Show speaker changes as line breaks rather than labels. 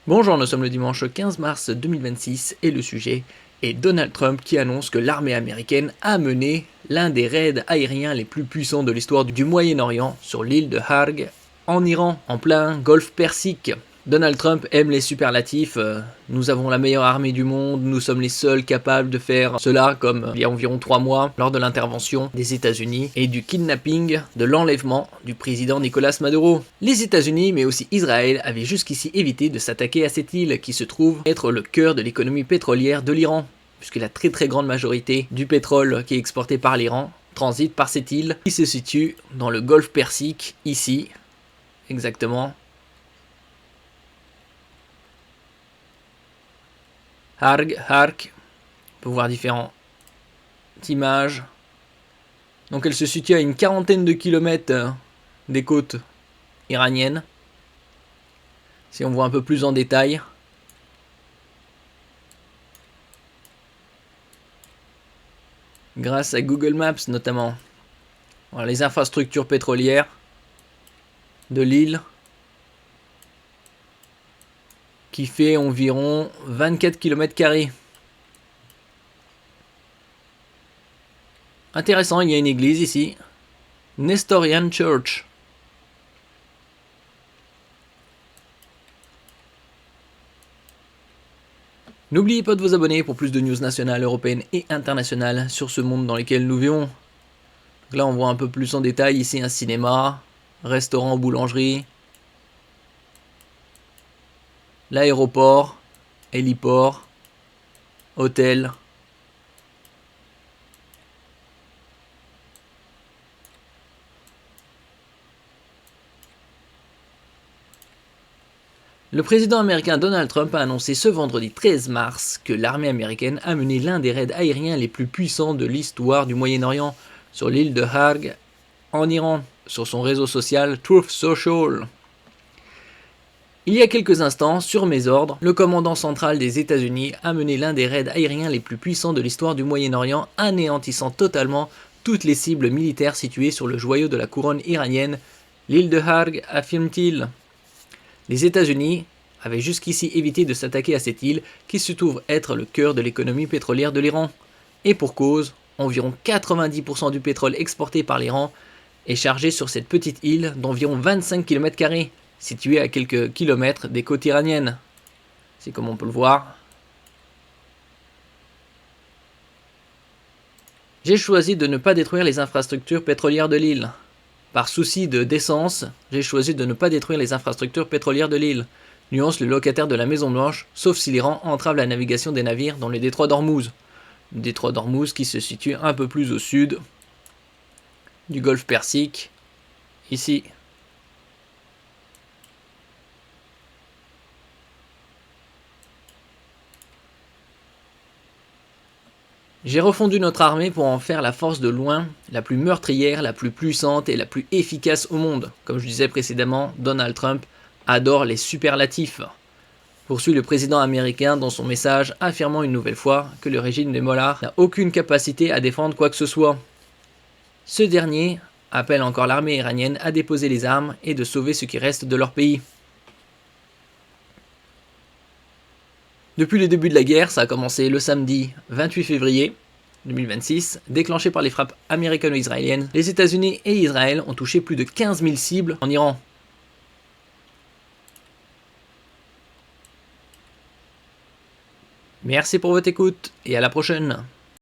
Bonjour, nous sommes le dimanche 15 mars 2026 et le sujet est Donald Trump qui annonce que l'armée américaine a mené l'un des raids aériens les plus puissants de l'histoire du Moyen-Orient sur l'île de Harg en Iran, en plein golfe Persique. Donald Trump aime les superlatifs, nous avons la meilleure armée du monde, nous sommes les seuls capables de faire cela, comme il y a environ 3 mois lors de l'intervention des États-Unis et du kidnapping, de l'enlèvement du président Nicolás Maduro. Les États-Unis mais aussi Israël avaient jusqu'ici évité de s'attaquer à cette île qui se trouve être le cœur de l'économie pétrolière de l'Iran, puisque la très grande majorité du pétrole qui est exporté par l'Iran transite par cette île qui se situe dans le golfe Persique, ici, exactement. Harg, on peut voir différentes images. Donc elle se situe à une quarantaine de kilomètres des côtes iraniennes. Si on voit un peu plus en détail. Grâce à Google Maps notamment. Voilà, les infrastructures pétrolières de l'île. Qui fait environ 24 km². Intéressant, il y a une église ici. Nestorian Church. N'oubliez pas de vous abonner pour plus de news nationales, européennes et internationales sur ce monde dans lequel nous vivons. Donc là, on voit un peu plus en détail ici un cinéma, restaurant, boulangerie, l'aéroport, héliport, hôtel. Le président américain Donald Trump a annoncé ce vendredi 13 mars que l'armée américaine a mené l'un des raids aériens les plus puissants de l'histoire du Moyen-Orient sur l'île de Harg en Iran, sur son réseau social Truth Social. Il y a quelques instants, sur mes ordres, le commandant central des États-Unis a mené l'un des raids aériens les plus puissants de l'histoire du Moyen-Orient, anéantissant totalement toutes les cibles militaires situées sur le joyau de la couronne iranienne, l'île de Harg, affirme-t-il. Les États-Unis avaient jusqu'ici évité de s'attaquer à cette île qui se trouve être le cœur de l'économie pétrolière de l'Iran. Et pour cause, environ 90% du pétrole exporté par l'Iran est chargé sur cette petite île d'environ 25 km², située à quelques kilomètres des côtes iraniennes. C'est comme on peut le voir. J'ai choisi de ne pas détruire les infrastructures pétrolières de l'île. Par souci de décence, j'ai choisi de ne pas détruire les infrastructures pétrolières de l'île, nuance le locataire de la Maison Blanche, sauf si l'Iran entrave la navigation des navires dans le détroit d'Ormuz. Le détroit d'Ormuz qui se situe un peu plus au sud du golfe Persique, ici. J'ai refondu notre armée pour en faire la force de loin, la plus meurtrière, la plus puissante et la plus efficace au monde. Comme je disais précédemment, Donald Trump adore les superlatifs. Poursuit le président américain dans son message affirmant une nouvelle fois que le régime des Mollahs n'a aucune capacité à défendre quoi que ce soit. Ce dernier appelle encore l'armée iranienne à déposer les armes et de sauver ce qui reste de leur pays. Depuis le début de la guerre, ça a commencé le samedi 28 février 2026, déclenché par les frappes américano-israéliennes, les États-Unis et Israël ont touché plus de 15 000 cibles en Iran. Merci pour votre écoute et à la prochaine.